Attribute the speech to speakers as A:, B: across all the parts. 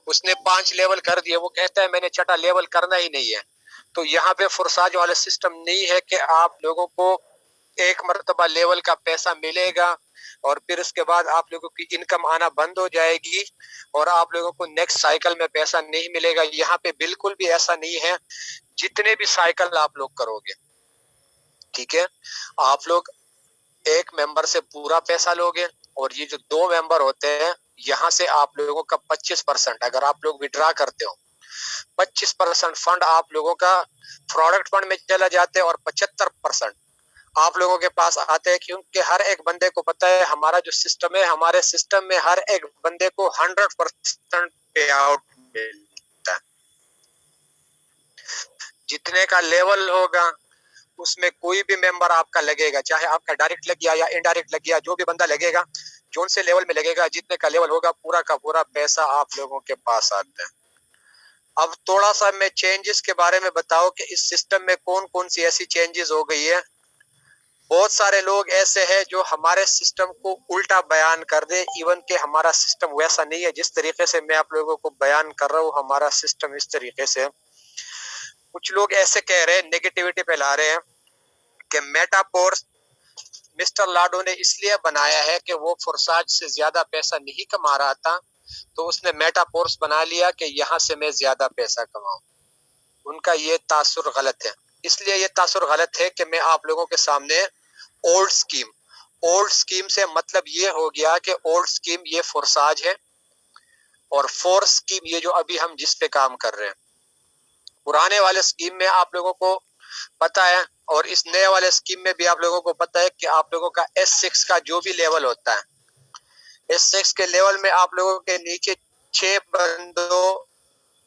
A: उसने 5 लेवल कर दिए, वो कहता है मैंने छठा लेवल करना ही नहीं है। तो यहाँ पे फोर्साज वाला सिस्टम नहीं है कि आप लोगों को एक मर्तबा लेवल का पैसा मिलेगा और फिर उसके बाद आप लोगों की इनकम आना बंद हो जाएगी और आप लोगों को नेक्स्ट साइकिल में पैसा नहीं मिलेगा। यहाँ पे बिल्कुल भी ऐसा नहीं है। जितने भी साइकिल आप लोग करोगे, ठीक है, आप लोग एक मेंबर से पूरा पैसा लोगे और ये जो 2 मेंबर होते हैं, यहाँ से आप लोगों का 25%, अगर आप लोग विड्रा करते हो 25% फंड आप लोगों का प्रोडक्ट फंड में चला जाते हैं और 75% आप लोगों के पास आते हैं, क्योंकि हर एक बंदे को पता है हमारा जो सिस्टम है, हमारे सिस्टम में हर एक बंदे को 100% पे आउट मिलता है। जितने का लेवल होगा उसमें कोई भी मेंबर आपका लगेगा, चाहे आपका डायरेक्ट लग गया या इनडायरेक्ट लग गया, जो भी बंदा लगेगा, जोन से लेवल में लगेगा, जितने का लेवल होगा पूरा का पूरा पैसा आप लोगों के पास आता है। अब थोड़ा सा मैं चेंजेस के बारे में बताओ कि इस सिस्टम में कौन कौन सी ऐसी चेंजेस हो गई है। बहुत सारे लोग ऐसे हैं जो हमारे सिस्टम को उल्टा बयान कर दे, इवन के हमारा सिस्टम वैसा नहीं है जिस तरीके से मैं आप लोगों को बयान कर रहा हूँ। हमारा सिस्टम इस तरीके से, कुछ लोग ऐसे कह रहे हैं, नेगेटिविटी फैला रहे हैं कि मेटापोर्स मिस्टर लाडो ने इसलिए बनाया है कि वो फोर्साज से ज्यादा पैसा नहीं कमा रहा था, तो उसने मेटापोर्स बना लिया कि यहाँ से मैं ज्यादा पैसा कमाऊं। उनका ये तासुर गलत है। इसलिए ये तासुर गलत है कि मैं आप लोगों के सामने ओल्ड स्कीम से मतलब ये हो गया कि ओल्ड स्कीम ये फोर्साज है और फोर्स स्कीम ये जो अभी हम जिस पे काम कर रहे हैं। पुराने वाले स्कीम में आप लोगों को पता है और इस नए वाले स्कीम में भी आप लोगों को पता है कि आप लोगों का S6 का जो भी लेवल होता है, S6 के लेवल में आप लोगों के नीचे 6 बंदों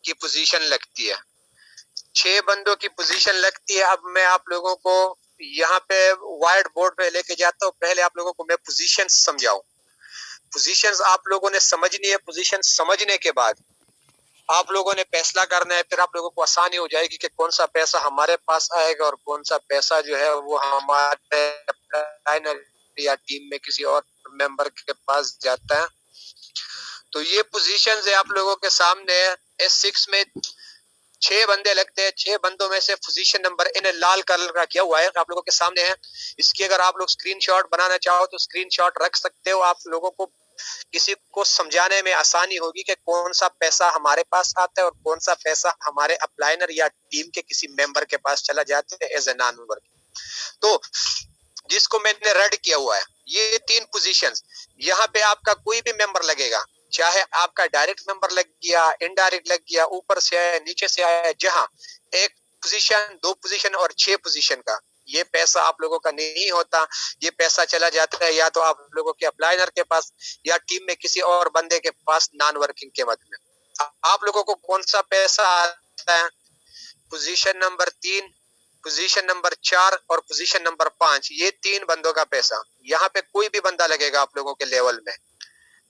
A: की पोजीशन लगती है। 6 बंदों की पोजीशन लगती है। अब मैं आप लोगों को यहाँ पे व्हाइट बोर्ड पे लेके जाता हूँ। पहले आप लोगों को मैं पोजीशन समझाऊं। पोजीशंस आप लोगों ने समझनी है। पोजीशन समझने के बाद आप लोगों ने फैसला करना है, फिर आप लोगों को आसानी हो जाएगी कि कौन सा पैसा हमारे पास आएगा और कौन सा पैसा जो है वो हमारे या टीम में किसी और मेंबर के पास जाता है। तो ये पोजीशन है आप लोगों के सामने। S6 में 6 बंदे लगते हैं। 6 बंदों में से position number in Lal colour का किया हुआ है, आप लोगों के सामने है। इसकी अगर आप लोग स्क्रीनशॉट बनाना चाहो तो स्क्रीनशॉट रख सकते हो। आप लोगों को किसी को समझाने में आसानी होगी कि कौन सा पैसा हमारे पास आता है और कौन सा पैसा हमारे अपलाइनर या टीम के किसी मेंबर के पास चला जाता है एज ए नॉन वर्किंग। तो जिसको मैंने रेड किया हुआ है, ये 3 पोजीशंस, यहाँ पे आपका कोई भी मेंबर लगेगा, चाहे आपका डायरेक्ट मेंबर लग गया, इनडायरेक्ट लग गया, ऊपर से आया, नीचे से आया, जहां 1 पोजीशन, 2 पोजीशन और 6 पोजीशन का ये पैसा आप लोगों का नहीं होता। ये पैसा चला जाता है या तो आप लोगों के अपलाइनर के पास या टीम में किसी और बंदे के पास नॉन वर्किंग के मद में। आप लोगों को कौन सा पैसा आता है? पोजीशन नंबर 3, पोजीशन नंबर 4 और पोजीशन नंबर 5, ये 3 बंदों का पैसा। यहाँ पे कोई भी बंदा लगेगा आप लोगों के लेवल में,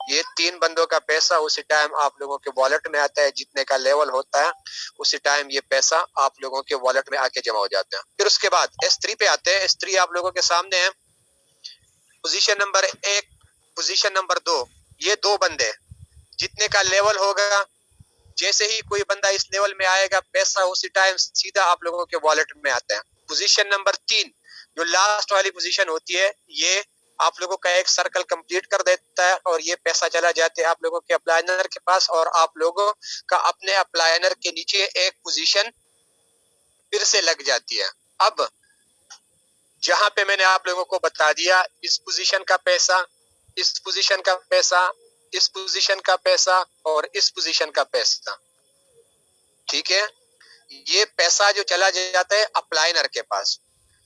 A: ये 3 बंदों का पैसा उसी टाइम आप लोगों के वॉलेट में आता है। जितने का लेवल होता है उसी टाइम ये पैसा आप लोगों के वॉलेट में आके जमा हो जाता है। फिर उसके बाद S3 पे आते हैं। S3 आप लोगों के सामने है। पोजीशन नंबर 1, पोजीशन नंबर 2, ये 2 बंदे, जितने का लेवल होगा, जैसे ही कोई बंदा इस लेवल में आएगा, पैसा उसी टाइम सीधा आप लोगों के वॉलेट में आता है। पोजीशन नंबर 3 जो लास्ट वाली पोजीशन होती है, ये आप लोगों का एक सर्कल कंप्लीट कर देता है और ये पैसा चला जाता है आप लोगों के अप्लाइनर के पास और आप लोगों का अपने अप्लाइनर के नीचे एक पोजीशन फिर से लग जाती है। अब जहां पे मैंने आप लोगों को बता दिया, इस पोजीशन का पैसा, इस पोजीशन का पैसा, इस पोजीशन का पैसा और इस पोजीशन का पैसा, ठीक है, ये पैसा जो चला जाता है अप्लाइनर के पास।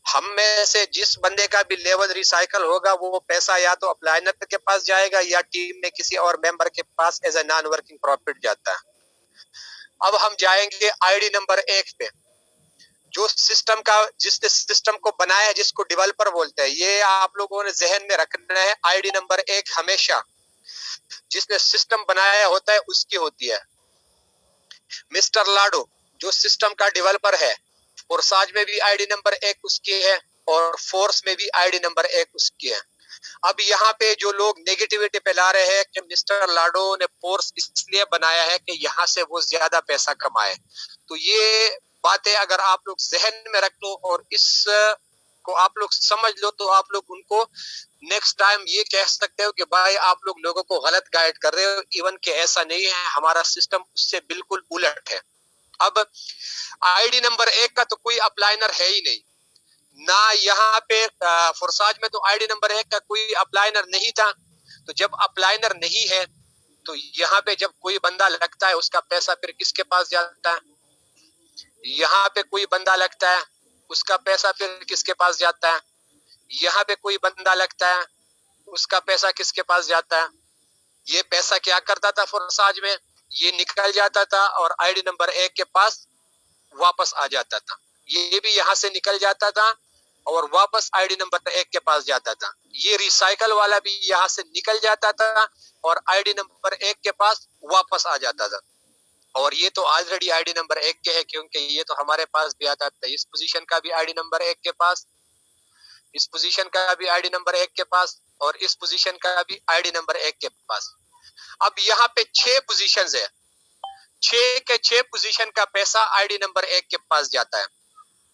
A: हम में से जिस बंदे का भी लेवल रिसाइकल होगा वो पैसा या तो अप्लाइनर के पास जाएगा या टीम में किसी और मेंबर के पास as a non working profit जाता है। अब हम जाएंगे आईडी नंबर 1 पे, जो सिस्टम का, जिसने सिस्टम को बनाया, जिसको डेवलपर बोलते हैं। ये आप लोगों ने जहन में रखना है। आईडी नंबर 1 हमेशा जिसने सिस्टम बनाया होता है उसकी होती है। मिस्टर लाडो जो सिस्टम का डेवलपर है, फोर्साज में भी आईडी नंबर 1 उसकी है और फोर्स में भी आईडी नंबर 1 उसकी है। अब यहाँ पे जो लोग नेगेटिविटी फैला रहे हैं कि मिस्टर लाडो ने फोर्स इसलिए बनाया है कि यहाँ से वो ज्यादा पैसा कमाए, तो ये बातें अगर आप लोग जहन में रख लो और इस को आप लोग समझ लो, तो आप लोग उनको नेक्स्ट टाइम ये कह सकते हो कि भाई आप लोग लोगों को गलत गाइड कर रहे हो, इवन कि ऐसा नहीं है, हमारा सिस्टम उससे बिल्कुल उलट है। अब आईडी नंबर 1 का तो कोई अपलाइनर है ही नहीं ना, यहाँ पे फुरसाज में तो आईडी नंबर 1 का कोई अपलाइनर नहीं था। तो जब अपलाइनर नहीं है तो यहाँ पे जब कोई बंदा लगता है उसका पैसा फिर किसके पास जाता है? यहाँ पे कोई बंदा लगता है उसका पैसा फिर किसके पास जाता है? यहाँ पे कोई बंदा लगता है उसका पैसा किसके पास जाता है? ये पैसा क्या करता था फुरसाज में? ये निकल जाता था और आईडी नंबर 1 के पास वापस आ जाता था। ये भी यहाँ से निकल जाता था और वापस आईडी नंबर 1 के पास जाता था। ये रिसाइकल वाला भी यहाँ से निकल जाता था और आईडी नंबर 1 के पास वापस आ जाता था। और ये तो ऑलरेडी आईडी नंबर 1 के है, क्योंकि ये तो हमारे पास भी आता था। इस पोजीशन का भी आईडी नंबर 1 के पास, इस पोजीशन का भी आईडी नंबर 1 के पास और इस पोजीशन का भी आईडी नंबर 1 के पास। अब यहाँ पे 6 पोजीशंस है, 6 के 6 पोजीशन का पैसा आईडी नंबर 1 के पास जाता है,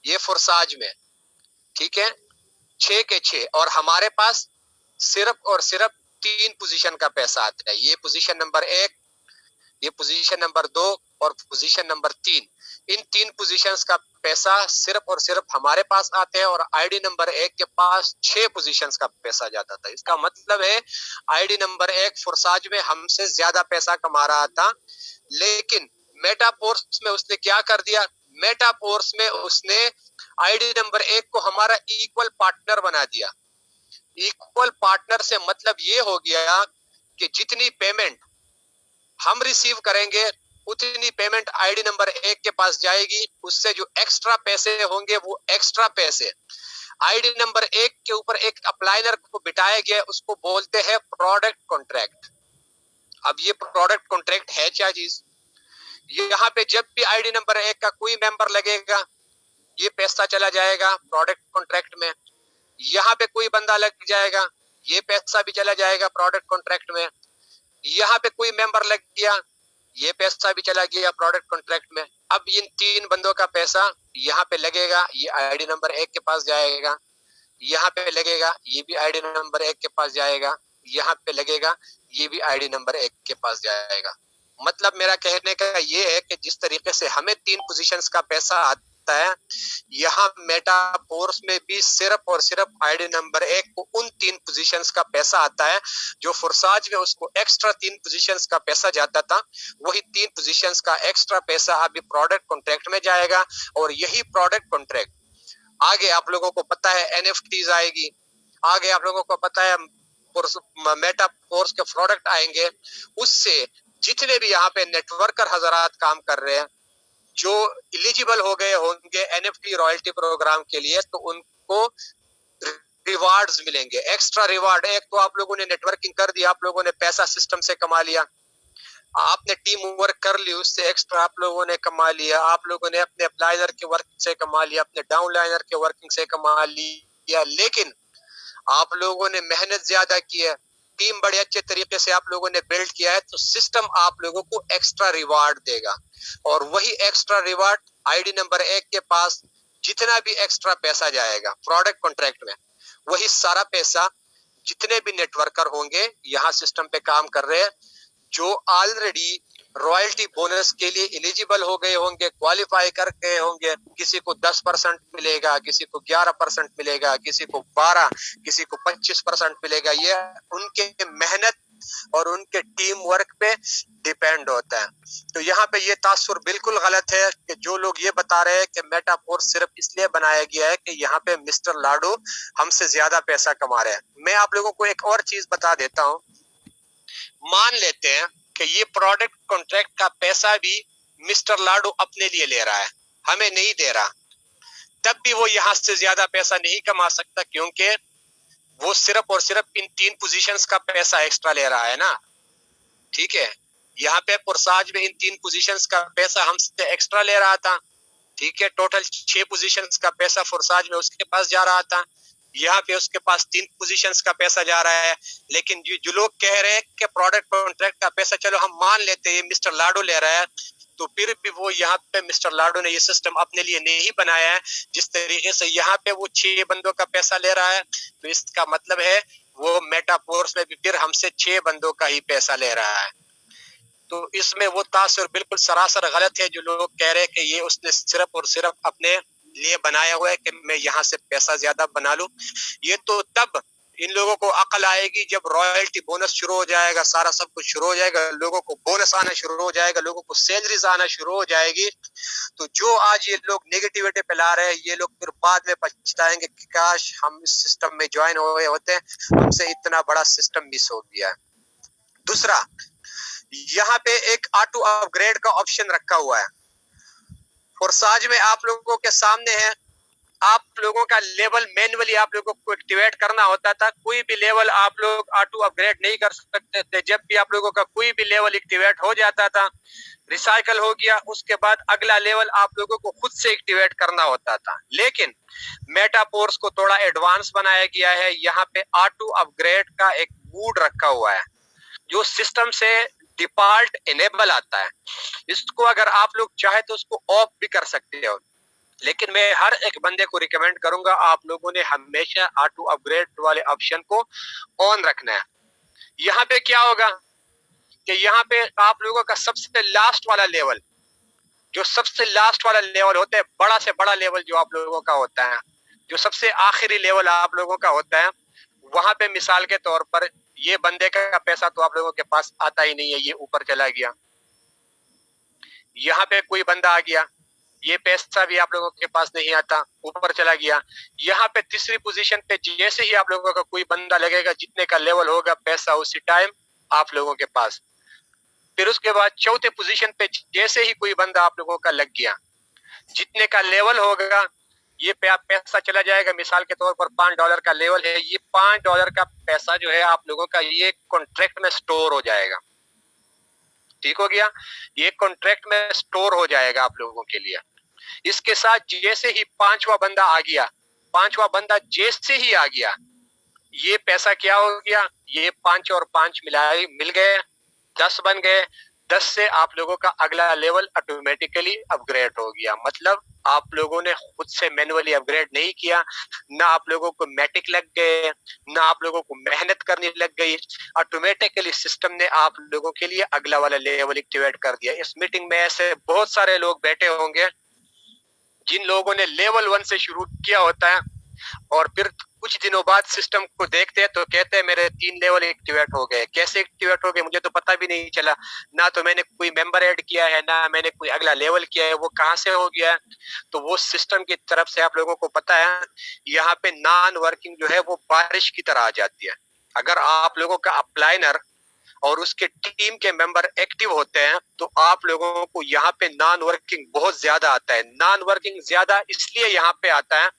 A: ये फुरसाज में, ठीक है, 6 के 6। और हमारे पास सिर्फ और सिर्फ 3 पोजीशन का पैसा आता है, ये पोजीशन नंबर 1, ये पोजीशन नंबर 2 और पोजीशन नंबर 3। इन 3 पोजीशंस का पैसा सिर्फ और सिर्फ हमारे पास आते हैं और आईडी नंबर 1 के पास 6 पोजीशंस का पैसा जाता था। इसका मतलब है आईडी नंबर 1 फुरसाज में हमसे ज्यादा पैसा कमा रहा था, लेकिन मेटाफोर्स में उसने क्या कर दिया? मेटाफोर्स में उसने आईडी नंबर 1 को हमारा इक्वल पार्टनर बना दिया। इक्वल पार्टनर से मतलब ये हो गया कि जितनी पेमेंट हम रिसीव करेंगे उतनी पेमेंट आईडी नंबर 1 के पास जाएगी। उससे जो एक्स्ट्रा पैसे होंगे वो एक्स्ट्रा पैसे आईडी नंबर 1 के ऊपर एक अप्लाइनर को बिठाया गया, उसको बोलते हैं प्रोडक्ट कॉन्ट्रैक्ट। अब ये प्रोडक्ट कॉन्ट्रैक्ट है क्या चीज? यहाँ पे जब भी आईडी नंबर 1 का कोई मेंबर लगेगा ये पैसा चला जाएगा प्रोडक्ट कॉन्ट्रैक्ट में। यहाँ पे कोई बंदा लग जाएगा ये पैसा भी चला जाएगा प्रोडक्ट कॉन्ट्रैक्ट में। यहाँ पे कोई मेंबर लग गया ये पैसा भी चला गया प्रोडक्ट कॉन्ट्रैक्ट में। अब इन 3 बंदों का पैसा यहाँ पे लगेगा, ये आईडी नंबर 1 के पास जाएगा, यहाँ पे लगेगा ये भी आईडी नंबर 1 के पास जाएगा, यहाँ पे लगेगा ये भी आईडी नंबर 1 के पास जाएगा। मतलब मेरा कहने का ये है कि जिस तरीके से हमें 3 पोजीशंस का पैसा आता है, यहाँ मेटाफोर्स में भी सिर्फ और सिर्फ आईडी नंबर 1 को उन 3 पोजीशंस का पैसा आता है जो फुरसाज में उसको एक्स्ट्रा 3 पोजीशंस का पैसा जाता था। वही 3 पोजीशंस का एक्स्ट्रा पैसा अभी प्रोडक्ट कॉन्ट्रैक्ट में जाएगा और यही प्रोडक्ट कॉन्ट्रैक्ट आगे आप लोगों को पता है एनएफटीज आएगी, आगे आप लोगों को पता है मेटाफोर्स के प्रोडक्ट आएंगे। उससे जितने भी यहाँ पे नेटवर्कर हजरात काम कर रहे हैं जो एलिजिबल हो गए होंगे एनएफटी रॉयल्टी प्रोग्राम के लिए, तो उनको रिवार्ड्स मिलेंगे, एक्स्ट्रा रिवार्ड। एक तो आप लोगों ने नेटवर्किंग कर दी, आप लोगों ने पैसा सिस्टम से कमा लिया, आपने टीम वर्क कर ली, उससे एक्स्ट्रा आप लोगों ने कमा लिया, आप लोगों ने अपने अपलाइनर के वर्क से कमा लिया, अपने डाउनलाइनर के वर्किंग से कमा लिया। लेकिन आप लोगों ने मेहनत ज्यादा की है, टीम बड़े अच्छे तरीके से आप लोगों ने बिल्ड किया है, तो सिस्टम आप लोगों को एक्स्ट्रा रिवार्ड देगा। और वही एक्स्ट्रा रिवार्ड आईडी नंबर 1 के पास जितना भी एक्स्ट्रा पैसा जाएगा प्रोडक्ट कॉन्ट्रैक्ट में, वही सारा पैसा जितने भी नेटवर्कर होंगे यहाँ सिस्टम पे काम कर रहे हैं जो ऑलरेडी रॉयल्टी बोनस के लिए एलिजिबल हो गए होंगे, क्वालिफाई कर गए होंगे, किसी को 10% मिलेगा, किसी को 11% मिलेगा, किसी को 12, किसी को 25% मिलेगा। ये उनके मेहनत और उनके टीम वर्क पे डिपेंड होता है। तो यहाँ पे ये तासुर बिल्कुल गलत है कि जो लोग ये बता रहे हैं कि मेटाफोर्स सिर्फ इसलिए बनाया गया है कि यहाँ पे मिस्टर लाडो हमसे ज्यादा पैसा कमा रहे हैं। मैं आप लोगों को एक और चीज बता देता हूँ, मान लेते हैं कि ये प्रोडक्ट कॉन्ट्रैक्ट का पैसा भी मिस्टर लाडो अपने लिए ले रहा है, हमें नहीं दे रहा, तब भी वो यहाँ से ज्यादा पैसा नहीं कमा सकता क्योंकि वो सिर्फ और सिर्फ इन 3 पोजीशंस का पैसा एक्स्ट्रा ले रहा है ना। ठीक है, यहाँ पे पुरसाज में इन 3 पोजीशंस का पैसा हमसे एक्स्ट्रा ले रहा था। ठीक है, टोटल 6 पोजीशंस का पैसा फुरसाज में उसके पास जा रहा था। यहाँ पे उसके पास 3 पोजीशंस का पैसा जा रहा है। लेकिन जो लोग कह रहे हैं कि प्रोडक्ट कॉन्ट्रैक्ट का पैसा चलो हम मान लेते हैं मिस्टर लाडो ले रहा है, तो फिर भी वो यहाँ पे मिस्टर लाडो ने ये सिस्टम अपने लिए नहीं बनाया है। जिस तरीके से यहाँ पे वो 6 बंदों का पैसा ले रहा है, तो इसका मतलब है वो मेटाफोर्स में भी फिर हमसे 6 बंदों का ही पैसा ले रहा है। तो इसमें वो तासुर बिल्कुल सरासर गलत है जो लोग कह रहे हैं कि ये उसने सिर्फ और सिर्फ अपने लिए बनाया हुआ है कि मैं यहाँ से पैसा ज्यादा बना लूं। ये तो तब इन लोगों को अकल आएगी जब रॉयल्टी बोनस शुरू हो जाएगा, सारा सब कुछ शुरू हो जाएगा, लोगों को बोनस आना शुरू हो जाएगा, लोगों को सैलरीज आना शुरू हो जाएगी। तो जो आज ये लोग नेगेटिविटी फैला रहे हैं, ये लोग फिर बाद में पछताएंगे कि काश हम इस सिस्टम में ज्वाइन हुए होते, हमसे इतना बड़ा सिस्टम मिस हो गया। दूसरा, यहाँ पे एक ऑटो अपग्रेड का ऑप्शन रखा हुआ है। फोर्साज में आप लोगों के सामने है, आप लोगों का लेवल मैन्युअली आप लोगों को एक्टिवेट करना होता था। कोई भी लेवल आप लोग ऑटो अपग्रेड नहीं कर सकते थे। जब भी आप लोगों का कोई भी लेवल एक्टिवेट हो जाता था, रिसाइकल हो गया, उसके बाद अगला लेवल आप लोगों को खुद से एक्टिवेट करना होता था। लेकिन मेटाफोर्स को थोड़ा एडवांस बनाया गया है। यहाँ पे ऑटो अपग्रेड का एक मूड रखा हुआ है जो सिस्टम से डिफॉल्ट इनेबल आता है। इसको अगर आप लोग चाहे तो उसको ऑफ भी कर सकते हो, लेकिन मैं हर एक बंदे को रिकमेंड करूंगा आप लोगों ने हमेशा ऑटो अपग्रेड वाले ऑप्शन को ऑन रखना है। यहाँ पे क्या होगा कि यहाँ पे आप लोगों का सबसे लास्ट वाला लेवल, जो सबसे लास्ट वाला लेवल होता है, बड़ा से बड़ा लेवल जो आप लोगों का होता है, जो सबसे आखिरी लेवल आप लोगों का होता है, वहां पे मिसाल के तौर पर ये बंदे का पैसा तो आप लोगों के पास आता ही नहीं है, ये ऊपर चला गया। यहाँ पे कोई बंदा आ गया, ये पैसा भी आप लोगों के पास नहीं आता, ऊपर चला गया। यहाँ पे तीसरी पोजीशन पे जैसे ही आप लोगों का कोई बंदा लगेगा, जितने का लेवल होगा पैसा उसी टाइम आप लोगों के पास। फिर उसके बाद चौथे पोजीशन पे जैसे ही कोई बंदा आप लोगों का लग गया, जितने का लेवल होगा ये पैसा चला जाएगा। मिसाल के तौर पर $5 का लेवल है, ये $5 का पैसा जो है आप लोगों का ये कॉन्ट्रैक्ट में स्टोर हो जाएगा। ठीक हो गया, ये कॉन्ट्रैक्ट में स्टोर हो जाएगा आप लोगों के लिए। इसके साथ जैसे ही पांचवा बंदा आ गया, पांचवा बंदा जैसे ही आ गया, ये पैसा क्या हो गया, ये 5 और 5 मिल गए, 10 बन गए। 10 से आप लोगों का अगला लेवल ऑटोमेटिकली अपग्रेड हो गया। मतलब आप लोगों ने खुद से मैन्युअली अपग्रेड नहीं किया, ना आप लोगों को मैटिक लग गए, ना आप लोगों को मेहनत करनी लग गई, ऑटोमेटिकली सिस्टम ने आप लोगों के लिए अगला वाला लेवल एक्टिवेट कर दिया। इस मीटिंग में ऐसे बहुत सारे लोग बैठे होंगे जिन लोगों ने लेवल 1 से शुरू किया होता है और फिर कुछ दिनों बाद सिस्टम को देखते हैं तो कहते हैं मेरे 3 लेवल एक्टिवेट हो गए। कैसे एक्टिवेट हो गए मुझे तो पता भी नहीं चला, ना तो मैंने कोई मेंबर ऐड किया है, ना मैंने कोई अगला लेवल किया है, वो कहां से हो गया है। तो वो सिस्टम की तरफ से आप लोगों को पता है, यहाँ पे नॉन वर्किंग जो है वो बारिश की तरह आ जाती है। अगर आप लोगों का अपलाइनर और उसके टीम के मेंबर एक्टिव होते हैं तो आप लोगों को यहाँ पे नॉन वर्किंग बहुत ज्यादा आता है। नॉन वर्किंग ज्यादा इसलिए यहाँ पे आता है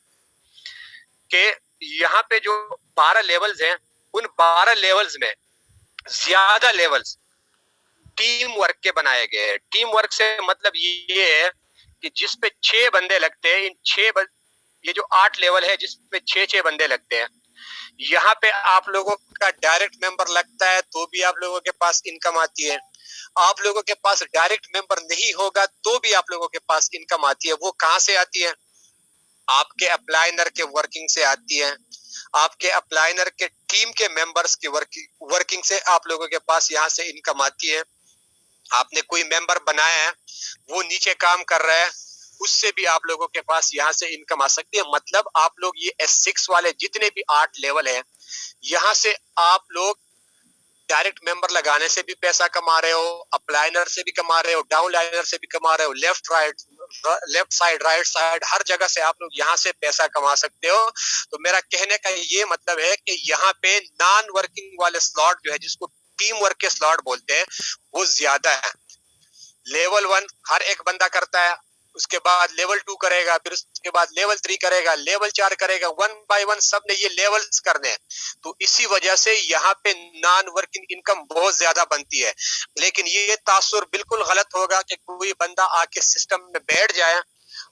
A: कि यहाँ पे जो 12 लेवल्स हैं, उन 12 लेवल्स में ज्यादा लेवल्स टीम वर्क के बनाए गए हैं। टीम वर्क से मतलब ये है कि जिस पे 6 बंदे लगते हैं, इन ये जो 8 लेवल है जिसपे 6 बंदे लगते हैं, यहाँ पे आप लोगों का डायरेक्ट मेंबर लगता है तो भी आप लोगों के पास इनकम आती है। आप लोगों के पास डायरेक्ट मेंबर नहीं होगा तो भी आप लोगों के पास इनकम आती है। वो कहां से आती है? आपके अप्लाइनर के वर्किंग से आती है। आपके अप्लाइनर के टीम के मेंबर्स की वर्किंग से आप लोगों के पास यहाँ से इनकम आती है। आपने कोई मेंबर बनाया है, वो नीचे काम कर रहा है, उससे भी आप लोगों के पास यहाँ से इनकम आ सकती है। मतलब आप लोग ये S6 वाले जितने भी 8 लेवल है, यहाँ से आप लोग डायरेक्ट मेंबर लगाने से भी पैसा कमा रहे हो, अपलाइनर से भी कमा रहे हो, डाउन लाइनर से भी कमा रहे हो, लेफ्ट साइड राइट साइड हर जगह से आप लोग यहाँ से पैसा कमा सकते हो। तो मेरा कहने का ये मतलब है कि यहाँ पे नॉन वर्किंग वाले स्लॉट जो है, जिसको टीम वर्क के स्लॉट बोलते हैं, वो ज्यादा है। लेवल 1 हर एक बंदा करता है, उसके बाद लेवल 2 करेगा, फिर उसके बाद लेवल 3 करेगा, लेवल 4 करेगा, 1 बाय 1 सबने ये लेवल्स करने हैं। तो इसी वजह से यहाँ पे नॉन वर्किंग इनकम बहुत ज्यादा बनती है। लेकिन ये तासुर बिल्कुल गलत होगा कि कोई बंदा आके सिस्टम में बैठ जाए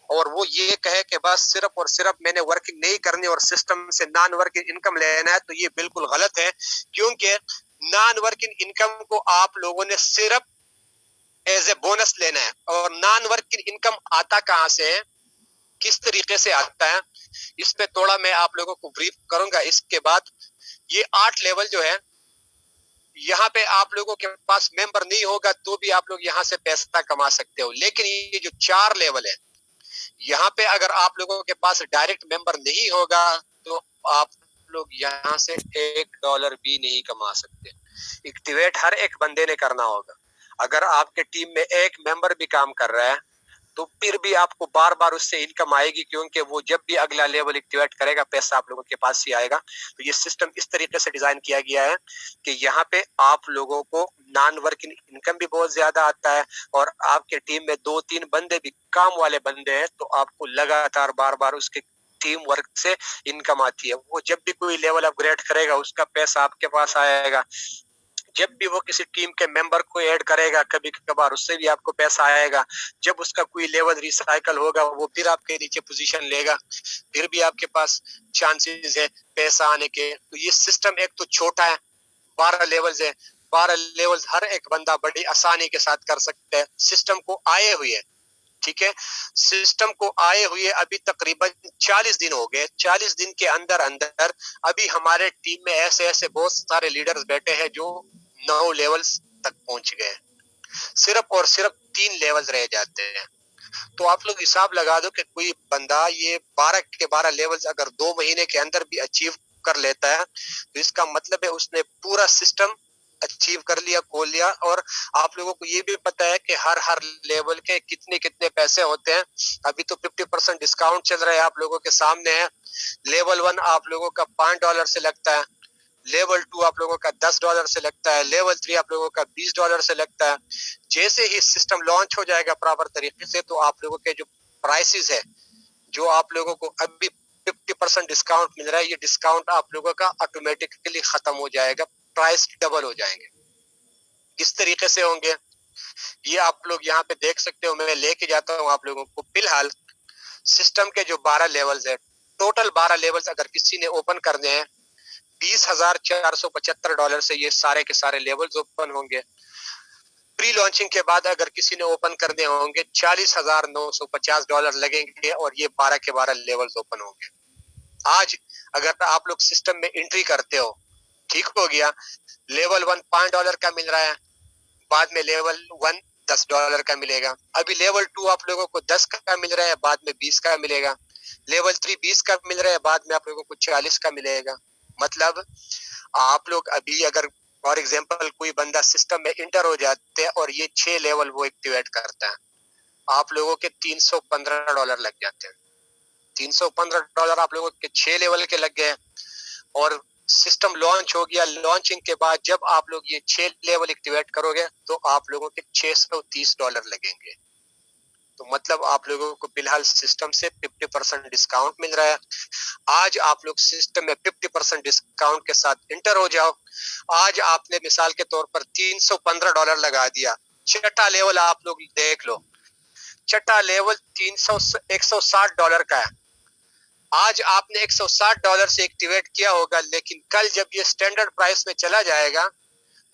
A: और वो ये कहे कि बस सिर्फ और सिर्फ मैंने वर्किंग नहीं करनी और सिस्टम से नॉन वर्किंग इनकम लेना है, तो ये बिल्कुल गलत है। क्योंकि नॉन वर्किंग इनकम को आप लोगों ने सिर्फ एज ए बोनस लेना है। और नॉन वर्किंग इनकम आता कहां से है, किस तरीके से आता है, इस पे थोड़ा मैं आप लोगों को ब्रीफ करूंगा। इसके बाद ये 8 लेवल जो है, यहाँ पे आप लोगों के पास मेंबर नहीं होगा तो भी आप लोग यहाँ से पैसा कमा सकते हो। लेकिन ये जो 4 लेवल है, यहाँ पे अगर आप लोगों के पास डायरेक्ट मेंबर नहीं होगा तो आप लोग यहाँ से $1 भी नहीं कमा सकते। एक्टिवेट हर एक बंदे ने करना होगा। अगर आपके टीम में एक मेंबर भी काम कर रहा है तो फिर भी आपको बार बार उससे इनकम आएगी, क्योंकि वो जब भी अगला लेवल एक्टिवेट करेगा पैसा आप लोगों के पास ही आएगा। तो ये सिस्टम इस तरीके से डिजाइन किया गया है कि यहाँ पे आप लोगों को नॉन वर्किंग इनकम भी बहुत ज्यादा आता है, और आपके टीम में 2-3 बंदे भी काम वाले बंदे हैं तो आपको लगातार बार बार उसके टीम वर्क से इनकम आती है। वो जब भी कोई लेवल अपग्रेड करेगा उसका पैसा आपके पास आएगा। जब भी वो किसी टीम के मेंबर को ऐड करेगा कभी कभार उससे भी आपको पैसा आएगा। जब उसका कोई लेवल रिसाइकल होगा वो फिर आपके नीचे पोजीशन लेगा, फिर भी आपके पास चांसेस है पैसा आने के। तो ये सिस्टम एक तो छोटा है, 12 लेवल्स है, 12 लेवल्स हर एक बंदा बड़ी आसानी के साथ कर सकता है। सिस्टम को आए हुए, ठीक है, सिस्टम को आए हुए अभी तकरीबन 40 दिन हो गए। 40 दिन के अंदर अंदर अभी हमारे टीम में ऐसे ऐसे बहुत सारे लीडर्स बैठे हैं जो 9 लेवल्स तक पहुंच गए। सिर्फ और सिर्फ 3 लेवल्स रह जाते हैं। तो आप लोग हिसाब लगा दो कि कोई बंदा ये 12 के 12 लेवल्स अगर 2 महीने के अंदर भी अचीव कर लेता है तो इसका मतलब है उसने पूरा सिस्टम अचीव कर लिया, खोल लिया। और आप लोगों को ये भी पता है कि हर हर लेवल के कितने कितने पैसे होते हैं। अभी तो 50% डिस्काउंट चल रहा है, आप लोगों के सामने है। लेवल 1 आप लोगों का $5 से लगता है, लेवल 2 आप लोगों का $10 से लगता है, लेवल 3 आप लोगों का $20 से लगता है। जैसे ही सिस्टम लॉन्च हो जाएगा प्रॉपर तरीके से तो आप लोगों के जो प्राइसेस है, जो आप लोगों को अभी 50% डिस्काउंट मिल रहा है, ये डिस्काउंट आप लोगों का ऑटोमेटिकली खत्म हो जाएगा, प्राइस डबल हो जाएंगे। इस तरीके से होंगे ये आप लोग यहाँ पे देख सकते हो। मैं लेके जाता हूँ आप लोगों को। फिलहाल सिस्टम के जो 12 लेवल्स है, टोटल 12 लेवल्स अगर किसी ने ओपन करने हैं, $20,475 से ये सारे के सारे लेवल्स ओपन होंगे। प्री लॉन्चिंग के बाद अगर किसी ने ओपन करने होंगे $40,950 लगेंगे और ये 12 के 12 लेवल्स ओपन होंगे। आज अगर आप लोग सिस्टम में एंट्री करते हो, ठीक हो गया, लेवल 1 $5 का मिल रहा है, बाद में लेवल 1 $10 का मिलेगा। अभी लेवल 2 आप लोगों को 10 का मिल रहा है, बाद में 20 का मिलेगा। लेवल 3 20 का मिल रहा है, बाद में आप लोगों को 40 का मिलेगा। मतलब आप लोग अभी अगर फॉर एग्जांपल कोई बंदा सिस्टम में इंटर हो जाते हैं और ये 6 लेवल वो एक्टिवेट करता है, आप लोगों के $315 लग जाते हैं। $315 आप लोगों के 6 लेवल के लग गए। और सिस्टम लॉन्च हो गया, लॉन्चिंग के बाद जब आप लोग ये 6 लेवल एक्टिवेट करोगे तो आप लोगों के $630 लगेंगे। तो मतलब आप लोगों को फिलहाल सिस्टम से 50% डिस्काउंट मिल रहा है। आज आप लोग सिस्टम में 50% डिस्काउंट के साथ इंटर हो जाओ। आज आपने मिसाल के तौर पर $315 लगा दिया। छठा लेवल आप लोग देख लो, छठा लेवल $160 का है। आज आपने $160 से एक्टिवेट किया होगा, लेकिन कल जब ये स्टैंडर्ड प्राइस में चला जाएगा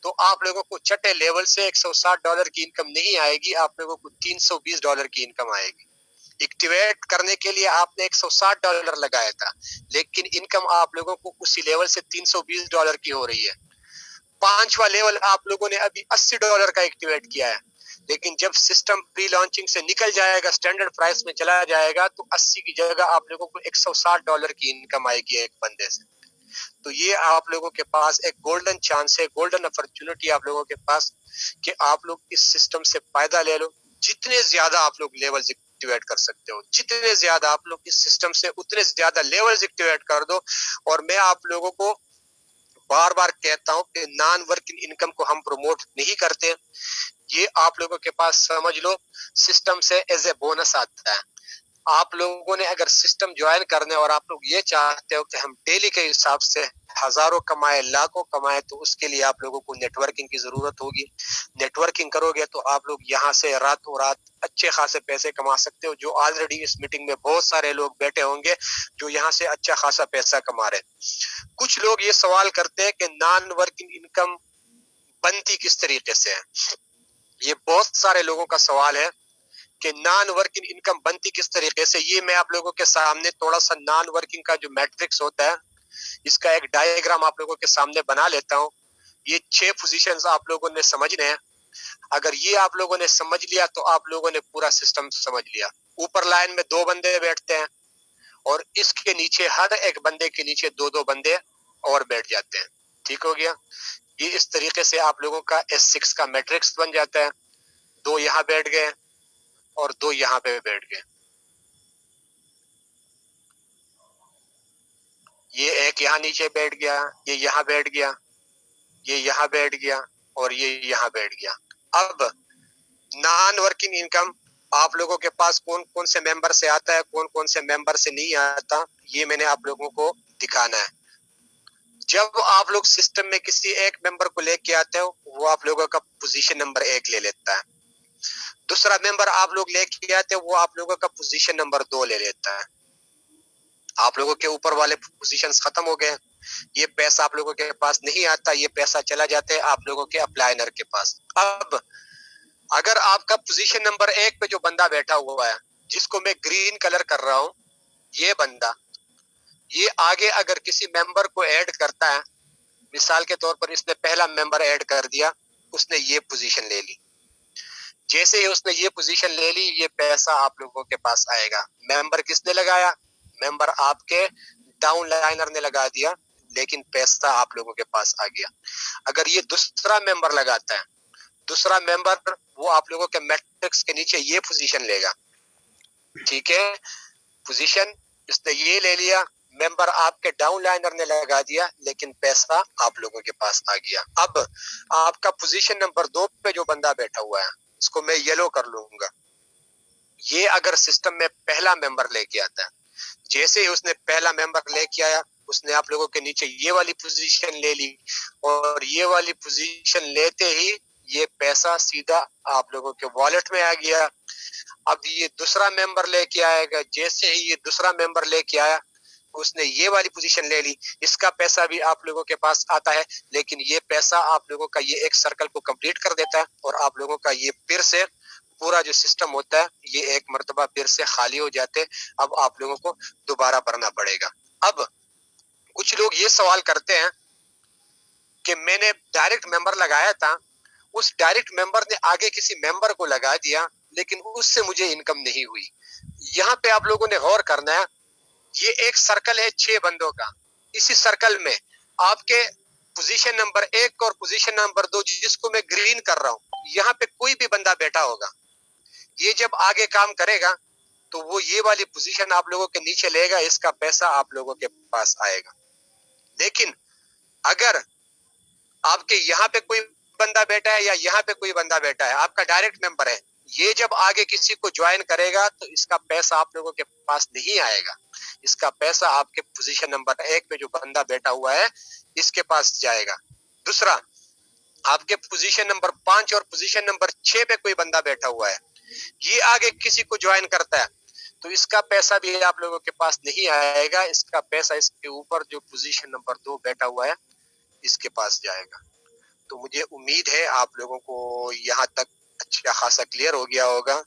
A: तो आप लोगों को छठे लेवल से $160 की इनकम नहीं आएगी, आप लोगों को $320 की इनकम आएगी। एक्टिवेट करने के लिए आपने $160 लगाया था, लेकिन इनकम आप लोगों को उसी लेवल से $320 की हो रही है। 5वां लेवल आप लोगों ने अभी $80 का एक्टिवेट किया है, लेकिन जब सिस्टम प्री लॉन्चिंग से निकल जाएगा, स्टैंडर्ड प्राइस में चला जाएगा, तो 80 की जगह आप लोगों को $160 की इनकम आएगी एक बंदे से। तो ये आप लोगों के पास एक गोल्डन चांस है, गोल्डन अपॉर्चुनिटी आप लोगों के पास कि आप लोग इस सिस्टम से फायदा ले लो। जितने ज्यादा आप लोग लेवल्स एक्टिवेट कर सकते हो, जितने ज्यादा आप लोग इस सिस्टम से उतने ज्यादा लेवल्स एक्टिवेट कर दो। और मैं आप लोगों को बार बार कहता हूं कि नॉन वर्किंग इनकम को हम प्रमोट नहीं करते। ये आप लोगों के पास समझ लो सिस्टम से एज ए बोनस आता है। आप लोगों ने अगर सिस्टम ज्वाइन करने और आप लोग ये चाहते हो कि हम डेली के हिसाब से हजारों कमाए, लाखों कमाए, तो उसके लिए आप लोगों को नेटवर्किंग की जरूरत होगी। नेटवर्किंग करोगे तो आप लोग यहाँ से रातों रात अच्छे खासे पैसे कमा सकते हो। जो ऑलरेडी इस मीटिंग में बहुत सारे लोग बैठे होंगे जो यहाँ से अच्छा खासा पैसा कमा रहे। कुछ लोग ये सवाल करते हैं कि नॉन वर्किंग इनकम बनती किस तरीके से है। ये बहुत सारे लोगों का सवाल है कि नॉन वर्किंग इनकम बनती किस तरीके से। ये मैं आप लोगों के सामने थोड़ा सा नॉन वर्किंग का जो मैट्रिक्स होता है इसका एक डायग्राम आप लोगों के सामने बना लेता हूँ। ये 6 पोजीशंस आप लोगों ने समझने हैं। अगर ये आप लोगों ने समझ लिया तो आप लोगों ने पूरा सिस्टम समझ लिया। ऊपर लाइन में 2 बंदे बैठते हैं और इसके नीचे हर एक बंदे के नीचे 2-2 बंदे और बैठ जाते हैं। ठीक हो गया। ये इस तरीके से आप लोगों का S6 का मैट्रिक्स बन जाता है। 2 यहाँ बैठ गए और 2 यहाँ पे बैठ गए। ये एक यहाँ नीचे बैठ गया, ये यहाँ बैठ गया, ये यहाँ बैठ गया और ये यहाँ बैठ गया। अब नॉन वर्किंग इनकम आप लोगों के पास कौन कौन से मेंबर से आता है, कौन कौन से मेंबर से नहीं आता, ये मैंने आप लोगों को दिखाना है। जब आप लोग सिस्टम में किसी एक मेंबर को लेके आते हो वो आप लोगों का पोजीशन नंबर 1 ले लेता है। दूसरा मेंबर आप लोग लेके आते हो वो आप लोगों का पोजीशन नंबर 2 ले लेता है। आप लोगों के ऊपर वाले पोजीशंस खत्म हो गए। ये पैसा आप लोगों के पास नहीं आता, ये पैसा चला जाता है आप लोगों के अप्लाइनर के पास। अब अगर आपका पोजीशन नंबर 1 पे जो बंदा बैठा हुआ है जिसको मैं ग्रीन कलर कर रहा हूं, ये बंदा ये आगे अगर किसी मेंबर को ऐड करता है, मिसाल के तौर पर इसने पहला मेंबर ऐड कर दिया, उसने ये पोजीशन ले ली। जैसे ही उसने ये पोजीशन ले ली ये पैसा आप लोगों के पास आएगा। मेंबर किसने लगाया? मेंबर आपके डाउन लाइनर ने लगा दिया, लेकिन पैसा आप लोगों के पास आ गया। अगर ये दूसरा मेंबर लगाता है, दूसरा मेंबर वो आप लोगों के मैट्रिक्स के नीचे ये पोजीशन लेगा। ठीक है, पोजीशन इसने ये ले लिया, मेंबर आपके डाउन लाइनर ने लगा दिया, लेकिन पैसा आप लोगों के पास आ गया। अब आपका पोजीशन नंबर 2 पे जो बंदा बैठा हुआ है इसको मैं येलो कर लूंगा। ये अगर सिस्टम में पहला मेंबर लेके आता है, जैसे ही उसने पहला मेंबर लेके आया उसने आप लोगों के नीचे ये वाली पोजीशन ले ली और ये वाली पोजीशन लेते ही ये पैसा सीधा आप लोगों के वॉलेट में आ गया। अब ये दूसरा मेंबर लेके आएगा, जैसे ही ये दूसरा मेंबर लेके आया उसने ये वाली पोजीशन ले ली, इसका पैसा भी आप लोगों के पास आता है, लेकिन ये पैसा आप लोगों का ये एक सर्कल को कंप्लीट कर देता है और आप लोगों का ये फिर से पूरा जो सिस्टम होता है ये एक मर्तबा फिर से खाली हो जाते। अब आप लोगों को दोबारा भरना पड़ेगा। अब कुछ लोग ये सवाल करते हैं कि मैंने डायरेक्ट मेंबर लगाया था, उस डायरेक्ट मेंबर ने आगे किसी मेंबर को लगा दिया, लेकिन उससे मुझे इनकम नहीं हुई। यहाँ पे आप लोगों ने गौर करना है, ये एक सर्कल है 6 बंदों का। इसी सर्कल में आपके पोजीशन नंबर 1 और पोजीशन नंबर 2 जिसको मैं ग्रीन कर रहा हूँ, यहाँ पे कोई भी बंदा बैठा होगा, ये जब आगे काम करेगा तो वो ये वाली पोजीशन आप लोगों के नीचे लेगा, इसका पैसा आप लोगों के पास आएगा। लेकिन अगर आपके यहाँ पे कोई बंदा बैठा है या यहाँ पे कोई बंदा बैठा है, आपका डायरेक्ट मेंबर है, ये जब आगे किसी को ज्वाइन करेगा तो इसका पैसा आप लोगों के पास नहीं आएगा। इसका पैसा आपके पोजीशन नंबर 1 पे जो बंदा बैठा हुआ है इसके पास जाएगा। दूसरा, आपके पोजीशन नंबर 5 और पोजीशन नंबर 6 पे कोई बंदा बैठा हुआ है, ये आगे किसी को ज्वाइन करता है तो इसका पैसा भी आप लोगों के पास नहीं आएगा। इसका पैसा इसके ऊपर जो पोजीशन नंबर 2 बैठा हुआ है इसके पास जाएगा। तो मुझे उम्मीद है आप लोगों को यहाँ तक अच्छा खासा क्लियर हो गया होगा।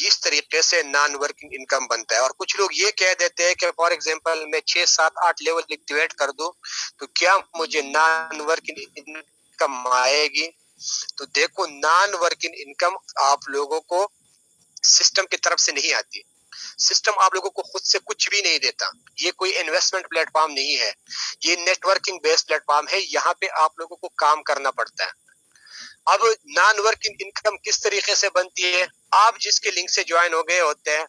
A: इस तरीके से नॉन वर्किंग इनकम बनता है। और कुछ लोग ये कह देते हैं कि फॉर एग्जांपल मैं 6, 7, 8 लेवल एक्टिवेट कर दूं तो क्या मुझे नॉन वर्किंग इनकम आएगी? तो देखो, नॉन वर्किंग इनकम आप लोगों को सिस्टम की तरफ से नहीं आती। सिस्टम आप लोगों को खुद से कुछ भी नहीं देता। ये कोई इन्वेस्टमेंट प्लेटफॉर्म नहीं है, ये नेटवर्किंग बेस्ड प्लेटफॉर्म है। यहाँ पे आप लोगों को काम करना पड़ता है। अब नॉन वर्किंग इनकम किस तरीके से बनती है? आप जिसके लिंक से ज्वाइन हो गए होते हैं,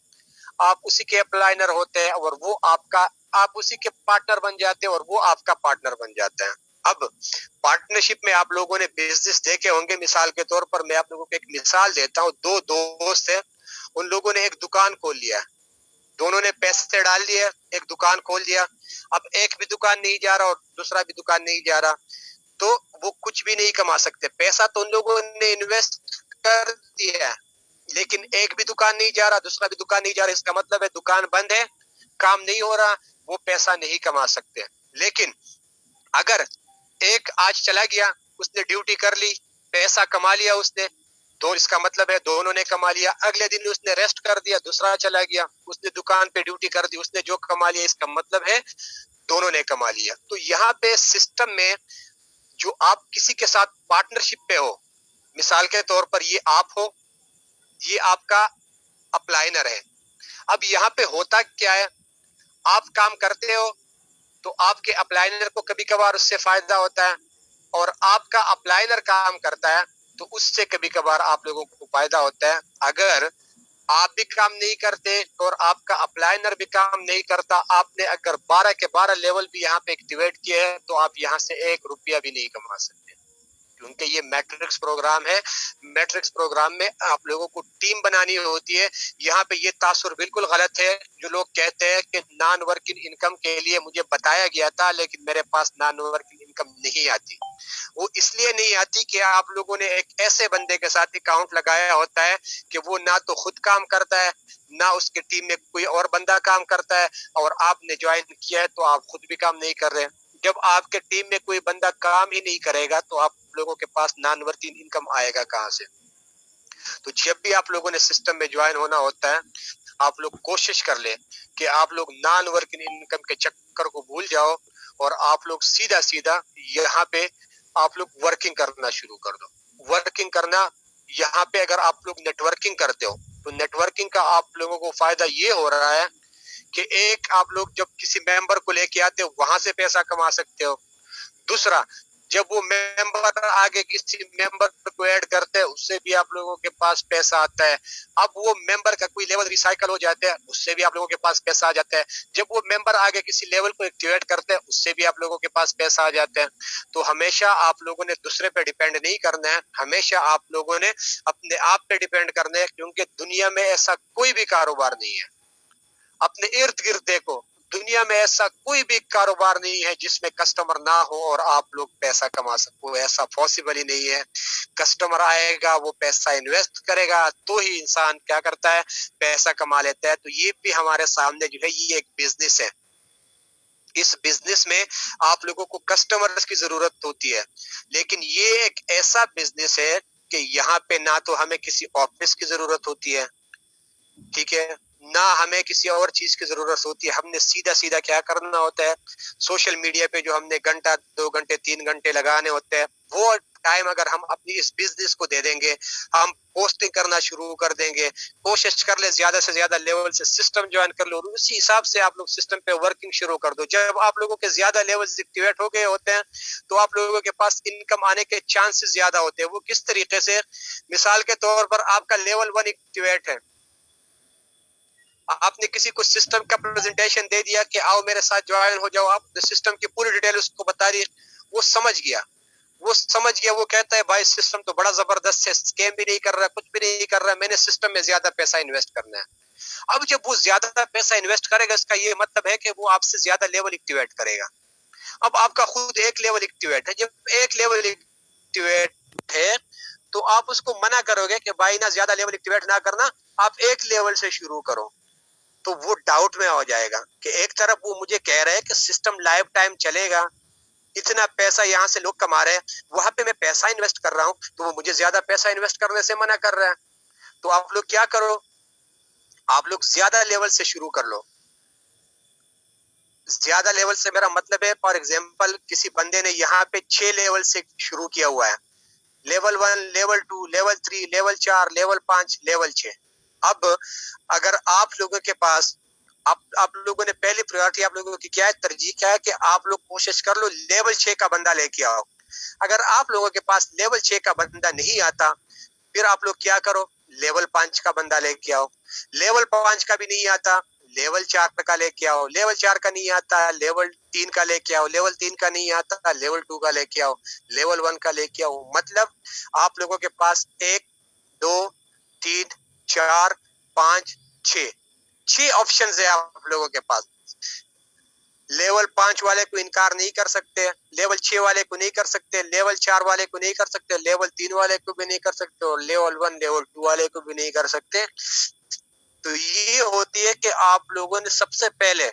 A: आप उसी के अप्लाइनर होते हैं और वो आपका, आप उसी के पार्टनर बन जाते हैं और वो आपका पार्टनर बन जाता है। अब पार्टनरशिप में आप लोगों ने बिजनेस देखे होंगे। मिसाल के तौर पर मैं आप लोगों को एक मिसाल देता हूँ। 2 दोस्त हैं, उन लोगों ने एक दुकान खोल लिया है। दोनों ने पैसे डाल दिए, एक दुकान खोल दिया। अब एक भी दुकान नहीं जा रहा और दूसरा भी दुकान नहीं जा रहा, तो वो कुछ भी नहीं कमा सकते। पैसा तो उन लोगों ने इन्वेस्ट कर दिया, लेकिन एक भी दुकान नहीं जा रहा, दूसरा भी दुकान नहीं जा रहा। इसका मतलब है दुकान बंद है, काम नहीं हो रहा, वो पैसा नहीं कमा सकते। लेकिन अगर एक आज चला गया, उसने ड्यूटी कर ली, पैसा कमा लिया उसने, तो इसका मतलब है दोनों ने कमा लिया। अगले दिन उसने रेस्ट कर दिया, दूसरा चला गया, उसने दुकान पे ड्यूटी कर दी, उसने जो कमा लिया, इसका मतलब है दोनों ने कमा लिया। तो यहाँ पे सिस्टम में जो आप किसी के साथ पार्टनरशिप पे हो, मिसाल के तौर पर ये आप हो, ये आपका अप्लाइनर है। अब यहाँ पे होता क्या है, आप काम करते हो तो आपके अप्लाइनर को कभी कभार उससे फायदा होता है, और आपका अप्लाइनर काम करता है तो उससे कभी कभार आप लोगों को फायदा होता है। अगर आप भी काम नहीं करते और आपका अप्लाइनर भी काम नहीं करता, आपने अगर 12 के 12 लेवल भी यहाँ पे एक्टिवेट किए हैं, तो आप यहाँ से 1 रुपया भी नहीं कमा सकते, क्योंकि ये मैट्रिक्स प्रोग्राम है। मैट्रिक्स प्रोग्राम में आप लोगों को टीम बनानी होती है। यहाँ पे ये तासुर बिल्कुल गलत है जो लोग कहते हैं कि नॉन वर्किंग इनकम के लिए मुझे बताया गया था, लेकिन मेरे पास नॉन वर्किंग इनकम नहीं आती। वो इसलिए नहीं आती कि आप लोगों ने एक ऐसे बंदे के साथ अकाउंट लगाया होता है कि वो ना तो खुद काम करता है, ना उसके टीम में कोई और बंदा काम करता है, और आपने ज्वाइन किया है तो आप खुद भी काम नहीं कर रहे। जब आपके टीम में कोई बंदा काम ही नहीं करेगा तो आप लोगों के पास नॉन वर्किंग इनकम आएगा कहाँ से? तो जब भी आप लोगों ने सिस्टम में ज्वाइन होना होता है, आप लोग कोशिश कर ले कि आप लोग नॉन वर्किंग इनकम के चक्कर को भूल जाओ और आप लोग सीधा सीधा यहाँ पे आप लोग वर्किंग करना शुरू कर दो। वर्किंग करना, यहाँ पे अगर आप लोग नेटवर्किंग करते हो तो नेटवर्किंग का आप लोगों को फायदा ये हो रहा है कि एक, आप लोग जब किसी मेंबर को लेके आते हो वहां से पैसा कमा सकते हो। दूसरा, जब वो मेंबर आगे किसी मेंबर को ऐड करते हैं उससे भी आप लोगों के पास पैसा आता है। अब वो मेंबर का कोई लेवल रिसाइकल हो जाता है, उससे भी आप लोगों के पास पैसा आ जाता है। जब वो मेंबर आगे किसी लेवल को एक्टिवेट करते हैं उससे भी आप लोगों के पास पैसा आ जाता है। तो हमेशा आप लोगों ने दूसरे पे डिपेंड नहीं करना है, हमेशा आप लोगों ने अपने आप पे डिपेंड करना है, क्योंकि दुनिया में ऐसा कोई भी कारोबार नहीं है। अपने इर्द गिर्द देखो, दुनिया में ऐसा कोई भी कारोबार नहीं है जिसमें कस्टमर ना हो और आप लोग पैसा कमा सको। ऐसा पॉसिबल ही नहीं है। कस्टमर आएगा, वो पैसा इन्वेस्ट करेगा तो ही इंसान क्या करता है, पैसा कमा लेता है। तो ये भी हमारे सामने जो है ये एक बिजनेस है। इस बिजनेस में आप लोगों को कस्टमर्स की जरूरत होती है, लेकिन ये एक ऐसा बिजनेस है कि यहाँ पे ना तो हमें किसी ऑफिस की जरूरत होती है, ठीक है, ना हमें किसी और चीज की जरूरत होती है। हमने सीधा सीधा क्या करना होता है, सोशल मीडिया पे जो हमने घंटा 2 घंटे 3 घंटे लगाने होते हैं, वो टाइम अगर हम अपनी इस बिजनेस को दे देंगे, हम पोस्टिंग करना शुरू कर देंगे, कोशिश कर ले ज्यादा से ज्यादा लेवल से सिस्टम ज्वाइन कर लो, उसी हिसाब से आप लोग सिस्टम पे वर्किंग शुरू कर दो। जब आप लोगों के ज्यादा लेवल एक्टिवेट हो गए होते हैं तो आप लोगों के पास इनकम आने के चांसेस ज्यादा होते हैं। वो किस तरीके से, मिसाल के तौर पर आपका लेवल 1 एक्टिवेट है, आपने किसी को सिस्टम का प्रेजेंटेशन दे दिया कि आओ मेरे साथ ज्वाइन हो जाओ, आपने सिस्टम की पूरी डिटेल उसको बता दी, वो समझ गया, वो कहता है भाई सिस्टम तो बड़ा जबरदस्त है, स्कैम भी नहीं कर रहा, कुछ भी नहीं कर रहा, मैंने सिस्टम में ज्यादा पैसा इन्वेस्ट करना है। अब जब वो ज्यादा पैसा इन्वेस्ट करेगा, इसका ये मतलब है कि वो आपसे ज्यादा लेवल एक्टिवेट करेगा। अब आपका खुद एक लेवल एक्टिवेट है, जब एक लेवल एक्टिवेट है तो आप उसको मना करोगे कि भाई ना ज्यादा लेवल एक्टिवेट ना करना, आप एक लेवल से शुरू करो। तो वो डाउट में हो जाएगा कि एक तरफ वो मुझे कह रहे हैं कि सिस्टम लाइफ टाइम चलेगा, इतना पैसा यहाँ से लोग कमा रहे हैं, वहां पे मैं पैसा इन्वेस्ट कर रहा हूँ, तो वो मुझे ज्यादा पैसा इन्वेस्ट करने से मना कर रहा है। तो आप लोग क्या करो, आप लोग ज्यादा लेवल से शुरू कर लो। ज्यादा लेवल से मेरा मतलब है, फॉर एग्जाम्पल किसी बंदे ने यहाँ पे 6 लेवल से शुरू किया हुआ है, level 1, level 2, level 3, level 4, level 5, level 6। अब अगर आप लोगों के पास, आप लोगों ने पहली प्रायोरिटी आप लोगों की क्या है, तरजीह क्या है कि आप लोग कोशिश कर लो लेवल 6 का बंदा लेके आओ। अगर आप लोगों के पास लेवल 6 का बंदा नहीं आता, फिर आप लोग क्या करो, लेवल 5 का बंदा लेके आओ। लेवल 5 का भी नहीं आता, लेवल 4 का लेके आओ। लेवल 4 का नहीं आता, लेवल 3 का लेके आओ। लेवल 3 का नहीं आता, लेवल 2 का लेके आओ। लेवल 1 का लेके आओ। मतलब आप लोगों के पास 1, 2, 3, 4, 5, 6 6 ऑप्शन है आप लोगों के पास। लेवल 5 वाले को इनकार नहीं कर सकते, लेवल 6 वाले को नहीं कर सकते, लेवल 4 वाले को नहीं कर सकते, लेवल 3 वाले को भी नहीं कर सकते और लेवल 1 लेवल 2 वाले को भी नहीं कर सकते। तो ये होती है कि आप लोगों ने सबसे पहले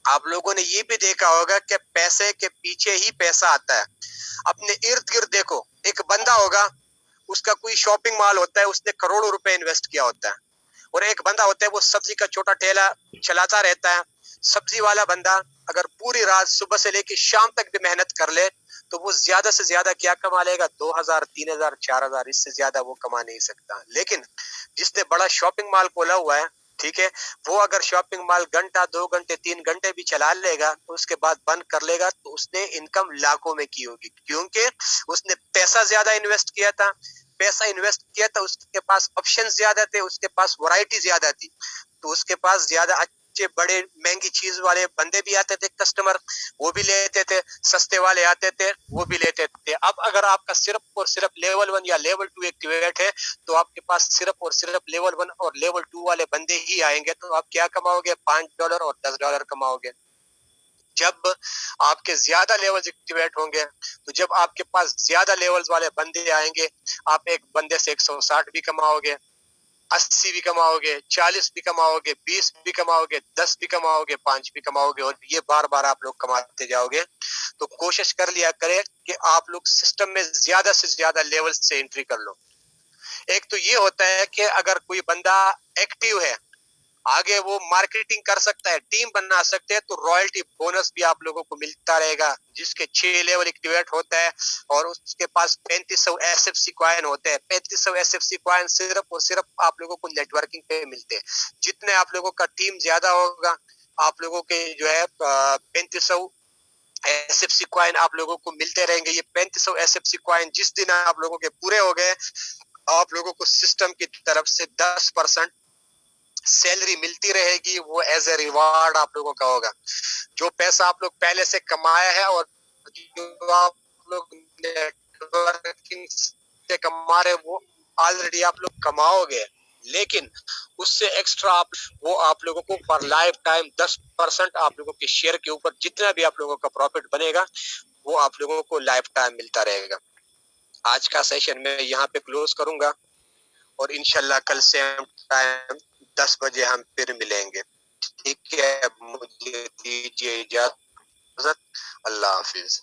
A: आप लोगों ने ये भी देखा होगा कि पैसे के पीछे ही पैसा आता है। अपने इर्द गिर्द देखो, एक बंदा होगा, उसका कोई शॉपिंग मॉल होता है, उसने करोड़ों रुपए इन्वेस्ट किया होता है, और एक बंदा होता है वो सब्जी का छोटा ठेला चलाता रहता है। सब्जी वाला बंदा अगर पूरी रात सुबह से लेकर शाम तक भी मेहनत कर ले तो वो ज्यादा से ज्यादा क्या कमा लेगा, 2000 3000 4000, इससे ज्यादा वो कमा नहीं सकता। लेकिन जिसने बड़ा शॉपिंग मॉल खोला हुआ है, ठीक है, वो अगर शॉपिंग मॉल घंटा 2 घंटे 3 घंटे भी चला लेगा तो उसके बाद बंद कर लेगा, तो उसने इनकम लाखों में की होगी, क्योंकि उसने पैसा ज्यादा इन्वेस्ट किया था। पैसा इन्वेस्ट किया था, उसके पास ऑप्शन ज्यादा थे, उसके पास वैरायटी ज्यादा थी, तो उसके पास ज्यादा अच्छे बड़े महंगी चीज वाले बंदे भी आते थे, कस्टमर, वो भी लेते थे, सस्ते वाले आते थे, वो भी लेते थे। अब अगर आपका सिर्फ और सिर्फ लेवल 1 या लेवल 2 एक्टिवेट है तो आपके पास सिर्फ और सिर्फ लेवल 1 और लेवल 2 वाले बंदे ही आएंगे, तो आप क्या कमाओगे, $5 और $10 कमाओगे। जब आपके ज्यादा लेवल्स एक्टिवेट होंगे, तो जब आपके पास ज्यादा लेवल्स वाले बंदे आएंगे, आप एक बंदे से 160 भी कमाओगे, 80 भी कमाओगे, 40 भी कमाओगे, 20 भी कमाओगे, 10 भी कमाओगे, 5 भी कमाओगे, और ये बार बार आप लोग कमाते जाओगे। तो कोशिश कर लिया करें कि आप लोग सिस्टम में ज्यादा से ज्यादा लेवल्स से एंट्री कर लो। एक तो ये होता है कि अगर कोई बंदा एक्टिव है, आगे वो मार्केटिंग कर सकता है, टीम बना सकते हैं, तो रॉयल्टी बोनस भी आप लोगों को मिलता रहेगा। जिसके 6 लेवल एक्टिवेट होता है और उसके पास 3500 एसएफसी कॉइन होते हैं, 3500 एसएफसी कॉइन सिर्फ और सिर्फ आप लोगों को नेटवर्किंग पे मिलते हैं। जितने आप लोगों का टीम ज्यादा होगा, आप लोगों के जो है 3500 एसएफसी कॉइन आप लोगों को मिलते रहेंगे। ये 3500 एसएफसी कॉइन जिस दिन आप लोगों के पूरे हो गए, आप लोगों को सिस्टम की तरफ से 10% सैलरी मिलती रहेगी, वो एज ए रिवार्ड आप लोगों का होगा। जो पैसा आप लोग पहले से कमाया है और जो आप लोग नेटवर्किंग से कमा रहे, वो ऑलरेडी आप लोग कमाओगे, लेकिन उससे एक्स्ट्रा आप लोगों को फॉर लाइफ टाइम 10% आप लोगों के शेयर के ऊपर जितना भी आप लोगों का प्रॉफिट बनेगा, वो आप लोगों को लाइफ टाइम मिलता रहेगा। आज का सेशन मैं यहाँ पे क्लोज करूंगा और इंशाल्लाह कल से टाइम 10 बजे हम फिर मिलेंगे। ठीक है, मुझे दीजिए इजाजत। अल्लाह हाफिज।